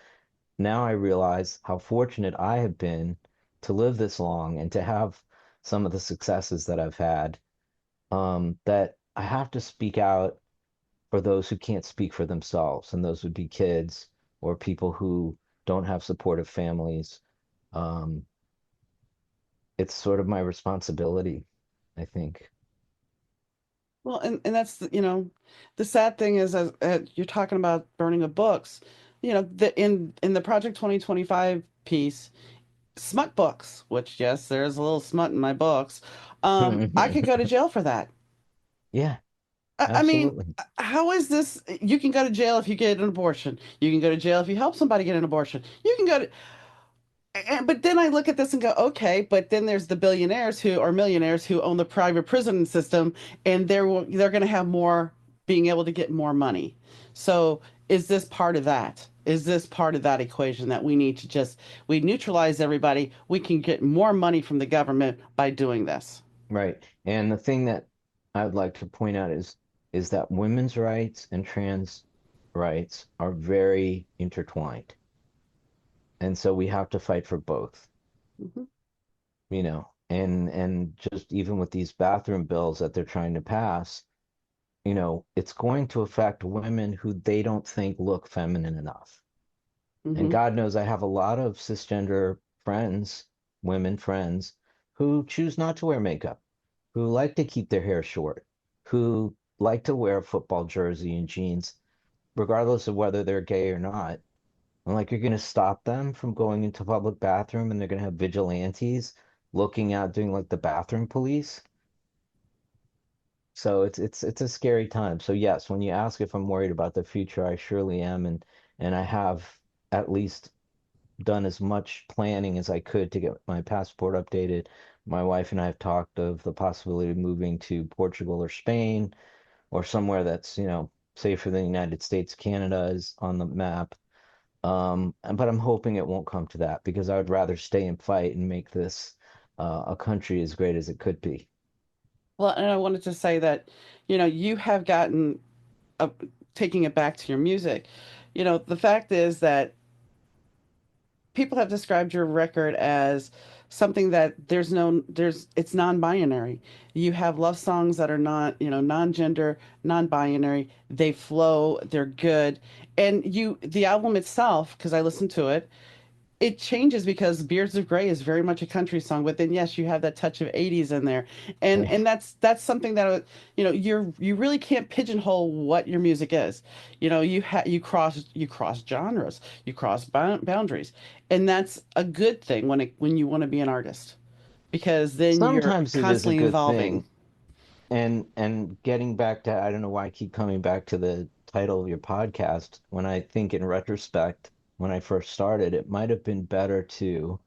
now I realize how fortunate I have been to live this long and to have some of the successes that I've had, that I have to speak out for those who can't speak for themselves, and those would be kids or people who don't have supportive families. Um, it's sort of my responsibility, I think. Well, and that's the sad thing is as you're talking about burning of books, the in the Project 2025 piece. smut books, which yes, there's a little smut in my books. I could go to jail for that. Yeah, I mean, absolutely. how is this? You can go to jail if you get an abortion. You can go to jail if you help somebody get an abortion. You can go to, but then I look at this and go, okay, but then there's the billionaires who or millionaires who own the private prison system, and they're going to have more, being able to get more money. So is this part of that? Is this part of that equation that we need to just we neutralize everybody? We can get more money from the government by doing this. Right. And the thing that I would like to point out is that women's rights and trans rights are very intertwined. And so we have to fight for both, Mhm. and just even with these bathroom bills that they're trying to pass, it's going to affect women who they don't think look feminine enough. And Hmm. God knows I have a lot of cisgender friends, women friends, who choose not to wear makeup, who like to keep their hair short, who like to wear a football jersey and jeans, regardless of whether they're gay or not. I'm like, you're going to stop them from going into public bathroom and they're going to have vigilantes looking out, doing like the bathroom police. So it's a scary time. So yes, when you ask if I'm worried about the future, I surely am, and I have at least done as much planning as I could to get my passport updated. My wife and I have talked of the possibility of moving to Portugal or Spain or somewhere that's, safer than the United States. Canada is on the map. But I'm hoping it won't come to that because I would rather stay and fight and make this a country as great as it could be. Well, and I wanted to say that, you have gotten a, taking it back to your music. The fact is that people have described your record as something that it's non-binary. You have love songs that are not, non-gender, non-binary. They flow, they're good. And the album itself, because I listened to it, it changes because Beards of Grey is very much a country song, but then yes, you have that touch of 80s in there. And that's something that you really can't pigeonhole what your music is. You cross genres, you cross boundaries. And that's a good thing when you want to be an artist because then you're Sometimes it is a constantly good evolving. thing. And getting back to, I don't know why I keep coming back to the title of your podcast. When I think in retrospect, when I first started, it might have been better to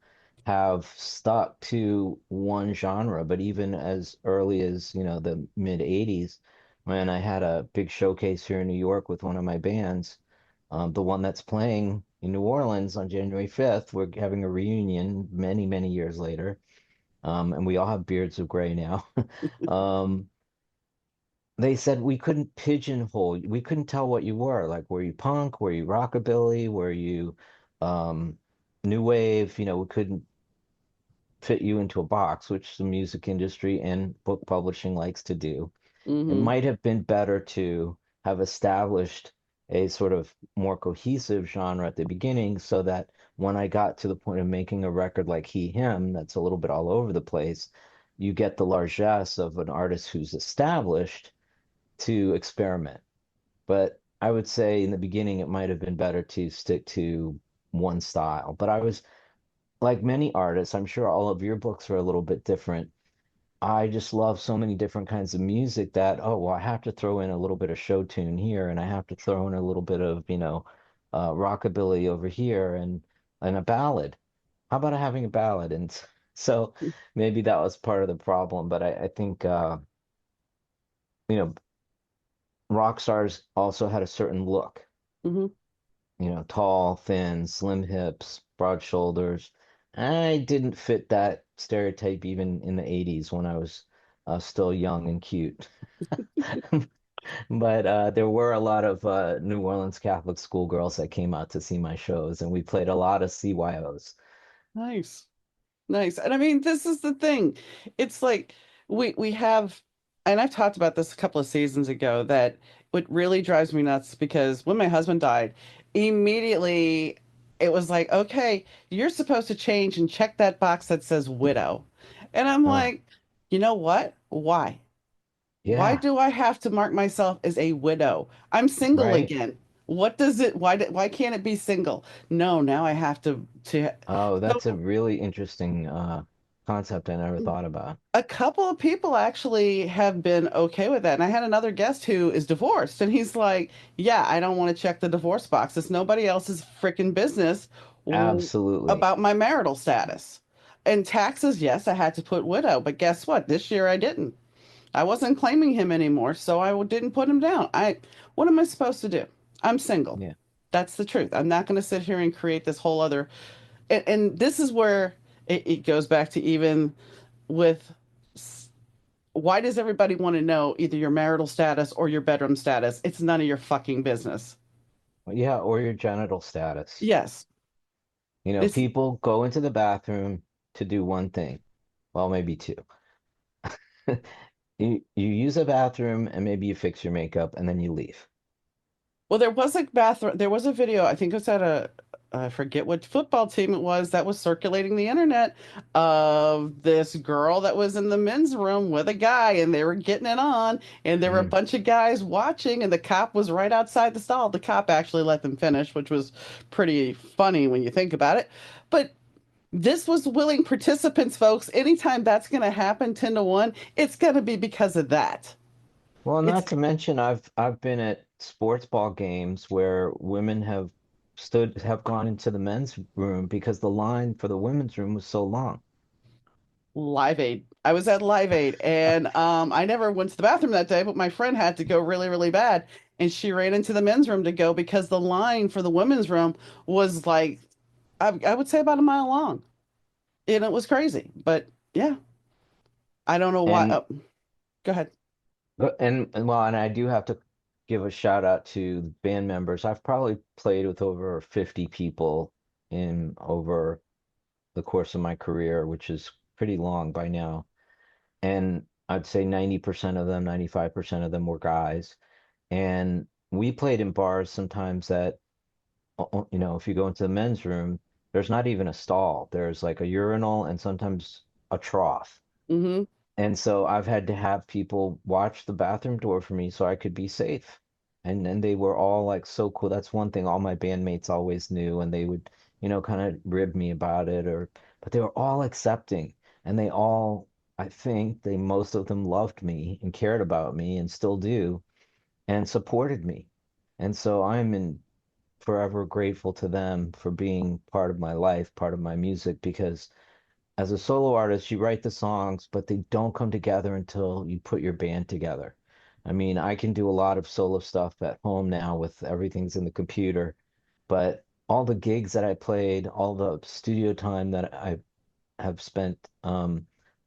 have stuck to one genre. But even as early as, the mid 80s, when I had a big showcase here in New York with one of my bands, the one that's playing in New Orleans on January 5th, we're having a reunion many, many years later. And we all have beards of gray now. Um, they said we couldn't pigeonhole, we couldn't tell what you were. Like, were you punk? Were you rockabilly? Were you um, new wave? We couldn't fit you into a box, which the music industry and book publishing likes to do. It Hmm. might have been better to have established a sort of more cohesive genre at the beginning so that when I got to the point of making a record like He, Him, that's a little bit all over the place, you get the largesse of an artist who's established to experiment. But I would say in the beginning, it might have been better to stick to one style. But I was like many artists, I'm sure all of your books are a little bit different. I just love so many different kinds of music that, oh, well, I have to throw in a little bit of show tune here, and I have to throw in a little bit of, rockabilly over here and a ballad. How about having a ballad? And so maybe that was part of the problem, but I think, you know, rock stars also had a certain look, Hmm. tall, thin, slim hips, broad shoulders. I didn't fit that stereotype even in the 80s when I was still young and cute. But there were a lot of New Orleans Catholic schoolgirls that came out to see my shows, and we played a lot of CYOs. Nice. Nice. And I mean, this is the thing. It's like we have, and I've talked about this a couple of seasons ago, that what really drives me nuts because when my husband died, immediately it was like, okay, you're supposed to change and check that box that says widow. And I'm Oh, like, you know what? Why? Why yeah, do I have to mark myself as a widow? I'm single right. again. What does it, why can't it be single? No, now I have to, Oh, that's a so really interesting concept I never thought about. a couple of people actually have been okay with that. And I had another guest who is divorced, and he's like, yeah, I don't want to check the divorce box. It's nobody else's freaking business w- Absolutely. about my marital status. And taxes, yes, I had to put widow, but guess what? This year I didn't. I wasn't claiming him anymore, so didn't put him down. What am I supposed to do? I'm single. Yeah. That's the truth. I'm not going to sit here and create this whole other, and this is where it goes back to even with why does everybody want to know either your marital status or your bedroom status? It's none of your fucking business. Yeah, or your genital status. Yes, You know, it's people go into the bathroom to do one thing. Well, maybe two. You use a bathroom and maybe you fix your makeup and then you leave. well, there was a bathroom, there was a video, I think it was at I forget what football team it was that was circulating the internet of this girl that was in the men's room with a guy and they were getting it on and there were a Mm. bunch of guys watching and the cop was right outside the stall. The cop actually let them finish, which was pretty funny when you think about it. But this was willing participants, folks. Anytime that's going to happen 10 to 1, it's going to be because of that. Well, It's not to mention I've been at sports ball games where women have gone into the men's room because the line for the women's room was so long. Live Aid. I was at Live Aid and I never went to the bathroom that day, but my friend had to go really, really bad. And she ran into the men's room to go because the line for the women's room was like, I would say about a mile long. And it was crazy. But yeah, I don't know why. And Oh, go ahead. and I do have to give a shout out to the band members. I've probably played with over 50 people in over the course of my career, which is pretty long by now. And I'd say 90% of them, 95% of them were guys. And we played in bars sometimes that, if you go into the men's room, there's not even a stall. There's like a urinal and sometimes a trough. Hmm. And so I've had to have people watch the bathroom door for me so I could be safe. And then they were all like so cool. That's one thing all my bandmates always knew, and they would, kind of rib me about it but they were all accepting. And they all, I think most of them loved me and cared about me and still do and supported me. And so forever grateful to them for being part of my life, part of my music, because as a solo artist, you write the songs, but they don't come together until you put your band together. I mean, I can do a lot of solo stuff at home now with everything's in the computer, but all the gigs that I played, all the studio time that I have spent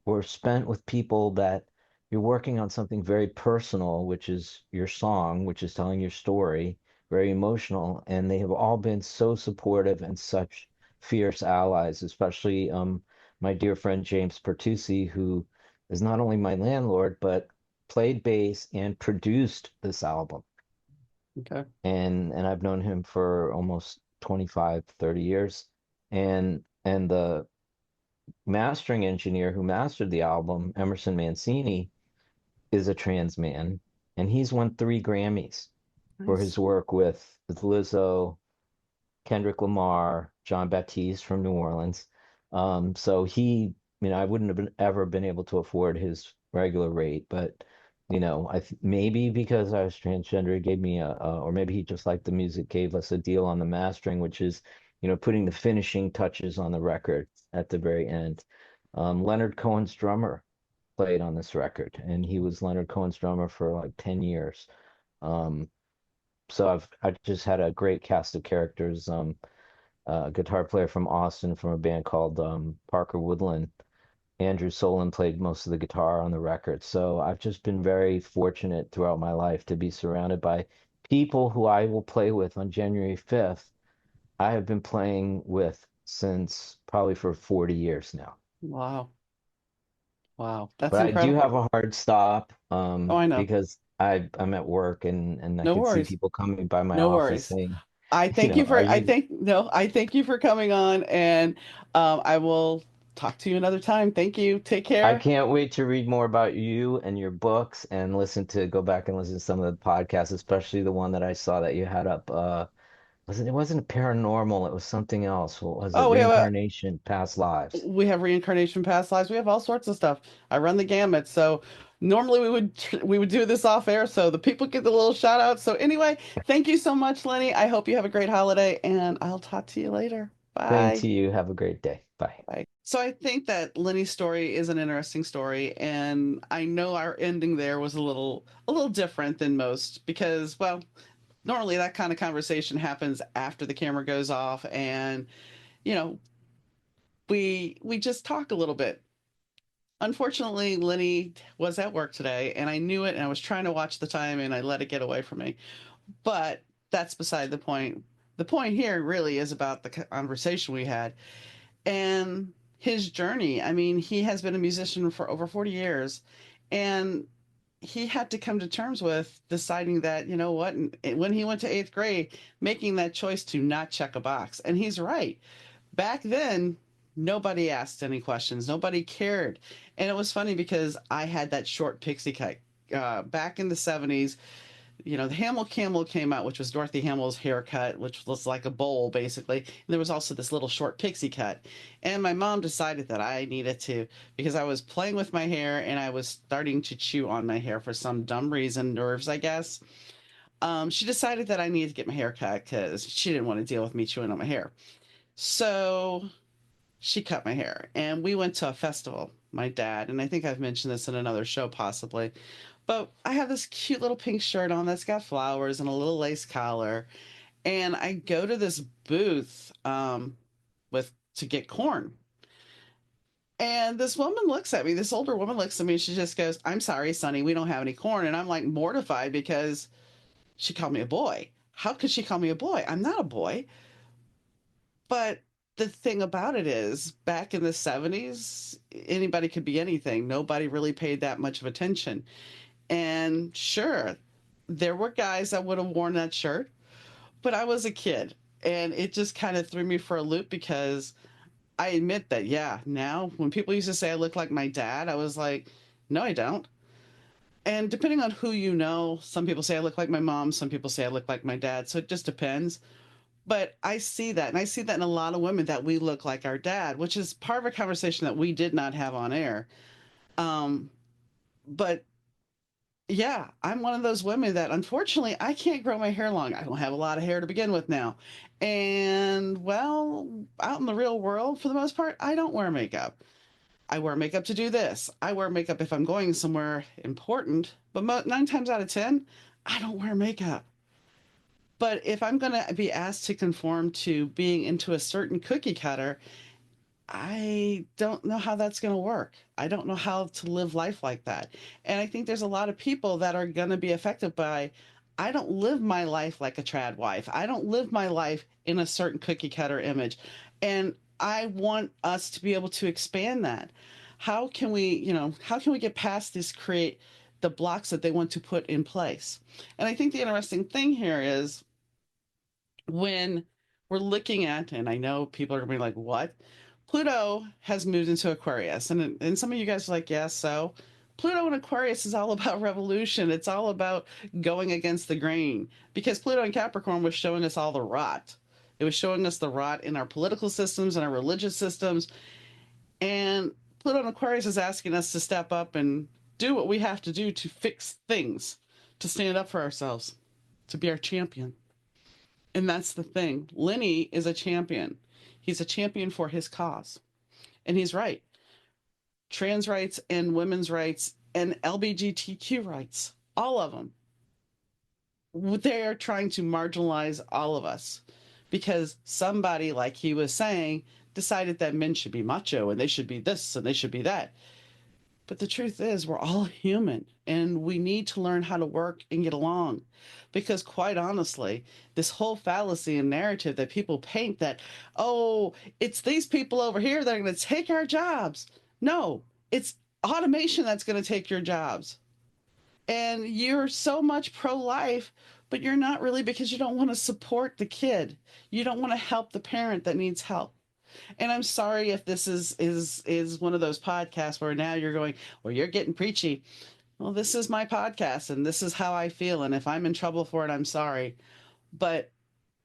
were spent with people that you're working on something very personal, which is your song, which is telling your story, very emotional, and they have all been so supportive and such fierce allies, especially my dear friend James Pertusi, who is not only my landlord, but played bass and produced this album. Okay. And I've known him for almost 25, 30 years. And the mastering engineer who mastered the album, Emerson Mancini, is a trans man, and he's won 3 Grammys for Nice. his work with Lizzo, Kendrick Lamar, John Baptiste from New Orleans. So I wouldn't have ever been able to afford his regular rate, but maybe because I was transgender, he gave me or maybe he just liked the music, gave us a deal on the mastering, which is, putting the finishing touches on the record at the very end. Leonard Cohen's drummer played on this record, and he was Leonard Cohen's drummer for like 10 years. Um, so I just had a great cast of characters. Guitar player from Austin from a band called Parker Woodland. Andrew Solon played most of the guitar on the record. So I've just been very fortunate throughout my life to be surrounded by people who I will play with on January 5th. I have been playing with since probably for 40 years now. Wow. Wow. That's But I do incredible. have a hard stop Oh, I know. because I'm at work and I No can see worries. people coming by my No office worries. saying, I thank you are for, I you think, no, I thank you for coming on and I will talk to you another time. Thank you. Take I care. can't wait to read more about you and your books and go back and listen to some of the podcasts, especially the one that I saw that you had up. It wasn't paranormal, it was something else. What was it? Oh, Reincarnation, past lives. we have reincarnation, past lives. We have all sorts of stuff. I run the gamut. So normally we would do this off air, so the people get the little shout out. So anyway, thank you so much, Lenny. I hope you have a great holiday, and I'll talk to you later. Same Bye. to you. Have a great day. Bye. Bye. So I think that Lenny's story is an interesting story, and I know our ending there was a little different than most because, well, normally that kind of conversation happens after the camera goes off, and you know we just talk a little bit. Unfortunately, Lenny was at work today, and I knew it, and I was trying to watch the time, and I let it get away from me. But that's beside the point. The point here really is about the conversation we had and his journey. I mean, he has been a musician for over 40 years, and he had to come to terms with deciding that, you know what, when he went to eighth grade, making that choice to not check a box. And he's right. Back then, nobody asked any questions, nobody cared. And it was funny because I had that short pixie cut. Back in the 70s, the Hamill Camel came out, which was Dorothy Hamill's haircut, which was like a bowl basically. And there was also this little short pixie cut. And my mom decided that I needed to, because I was playing with my hair and I was starting to chew on my hair for some dumb reason, nerves, I guess. She decided that I needed to get my hair cut because she didn't want to deal with me chewing on my hair. So she cut my hair and we went to a festival, my dad, and I think I've mentioned this in another show possibly. But I have this cute little pink shirt on that's got flowers and a little lace collar. And I go to this booth with to get corn. And this woman looks at me, this older woman looks at me, and she just goes, "I'm sorry, Sonny, we don't have any corn." And I'm like mortified because she called me a boy. How could she call me a boy? I'm not a boy. But the thing about it is, back in the 70s, anybody could be anything. Nobody really paid that much of attention. And sure, there were guys that would have worn that shirt, but I was a kid. And it just kind of threw me for a loop because I admit that, yeah, now when people used to say I look like my dad, I was like, no, I don't. And depending on who you know, some people say I look like my mom, some people say I look like my dad. So it just depends. But I see that, and I see that in a lot of women that we look like our dad, which is part of a conversation that we did not have on air. Um, but yeah, I'm one of those women that unfortunately I can't grow my hair long. I don't have a lot of hair to begin with now. And well, out in the real world, for the most part, I don't wear makeup. I wear makeup to do this. I wear makeup if I'm going somewhere important, but 9 times out of 10, I don't wear makeup. But if I'm going to be asked to conform to being into a certain cookie cutter, I don't know how that's going to work. I don't know how to live life like that. And I think there's a lot of people that are going to be affected by, I don't live my life like a trad wife. I don't live my life in a certain cookie cutter image. And I want us to be able to expand that. How can we get past this, create the blocks that they want to put in place? And I think the interesting thing here is when we're looking at, and I know people are going to be like, what? Pluto has moved into Aquarius. And some of you guys are like, yes, so Pluto in Aquarius is all about revolution. It's all about going against the grain because Pluto in Capricorn was showing us all the rot. It was showing us the rot in our political systems and our religious systems. And Pluto in Aquarius is asking us to step up and do what we have to do to fix things, to stand up for ourselves, to be our champion. And that's the thing. Lenny is a champion. He's a champion for his cause. And he's right. Trans rights and women's rights and LGBTQ rights, all of them, they are trying to marginalize all of us because somebody, like he was saying, decided that men should be macho and they should be this and they should be that. But the truth is, we're all human and we need to learn how to work and get along. Because, quite honestly, this whole fallacy and narrative that people paint that, oh, it's these people over here that are going to take our jobs. No, it's automation that's going to take your jobs. And you're so much pro life, but you're not really because you don't want to support the kid. You don't want to help the parent that needs help. And I'm sorry if this is one of those podcasts where now you're going, well, you're getting preachy. Well, this is my podcast and this is how I feel. And if I'm in trouble for it, I'm sorry. But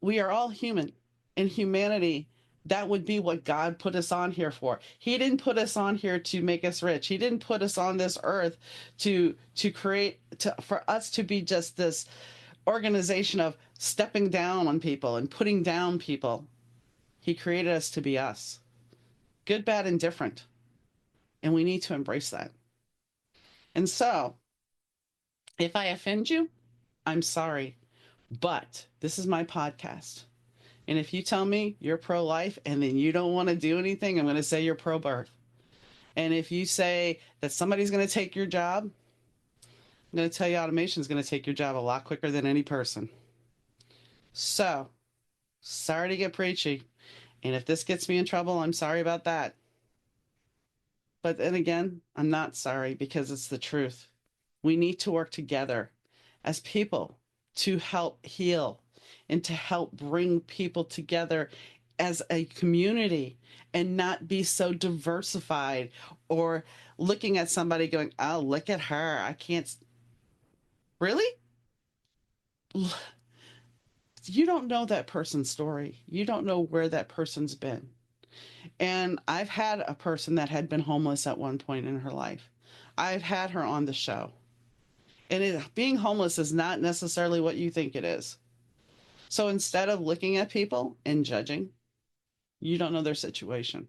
we are all human. In humanity, that would be what God put us on here for. He didn't put us on here to make us rich. He didn't put us on this earth to create for us to be just this organization of stepping down on people and putting down people. He created us to be us. Good, bad, and different. And we need to embrace that. And so, if I offend you, I'm sorry. But this is my podcast. And if you tell me you're pro life and then you don't want to do anything, I'm going to say you're pro birth. And if you say that somebody's going to take your job, I'm going to tell you automation is going to take your job a lot quicker than any person. So, sorry to get preachy. And if this gets me in trouble, I'm sorry about that. But then again, I'm not sorry because it's the truth. We need to work together as people to help heal and to help bring people together as a community and not be so diversified or looking at somebody going, oh, look at her. I can't. Really? You don't know that person's story. You don't know where that person's been. And I've had a person that had been homeless at one point in her life. I've had her on the show. And being homeless is not necessarily what you think it is. So instead of looking at people and judging, you don't know their situation.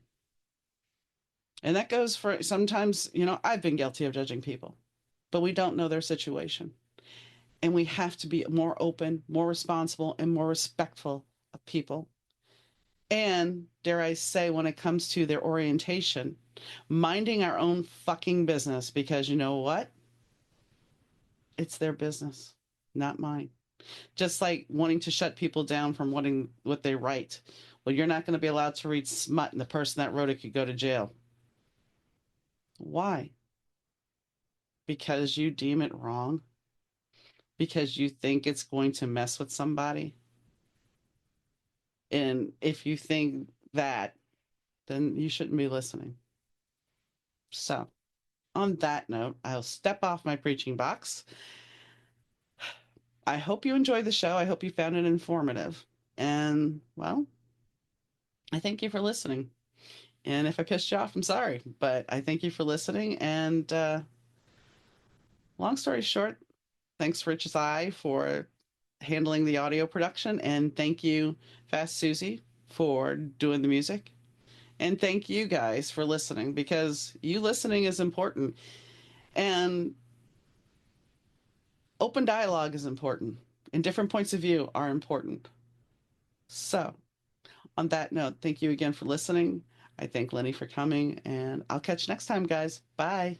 And that goes for sometimes, I've been guilty of judging people, but we don't know their situation. And we have to be more open, more responsible, and more respectful of people. And dare I say, when it comes to their orientation, minding our own fucking business because you know what? It's their business, not mine. Just like wanting to shut people down from wanting what they write. Well, you're not going to be allowed to read smut, and the person that wrote it could go to jail. Why? Because you deem it wrong? Because you think it's going to mess with somebody? And if you think that, then you shouldn't be listening. So, on that note, I'll step off my preaching box. I hope you enjoyed the show. I hope you found it informative. And, well, I thank you for listening. And if I pissed you off, I'm sorry. But I thank you for listening. And long story short, thanks, Rich's Eye, for handling the audio production. And thank you, Fast Susie, for doing the music. And thank you guys for listening because you listening is important. And open dialogue is important. And different points of view are important. So, on that note, thank you again for listening. I thank Lenny for coming, and I'll catch you next time, guys. Bye.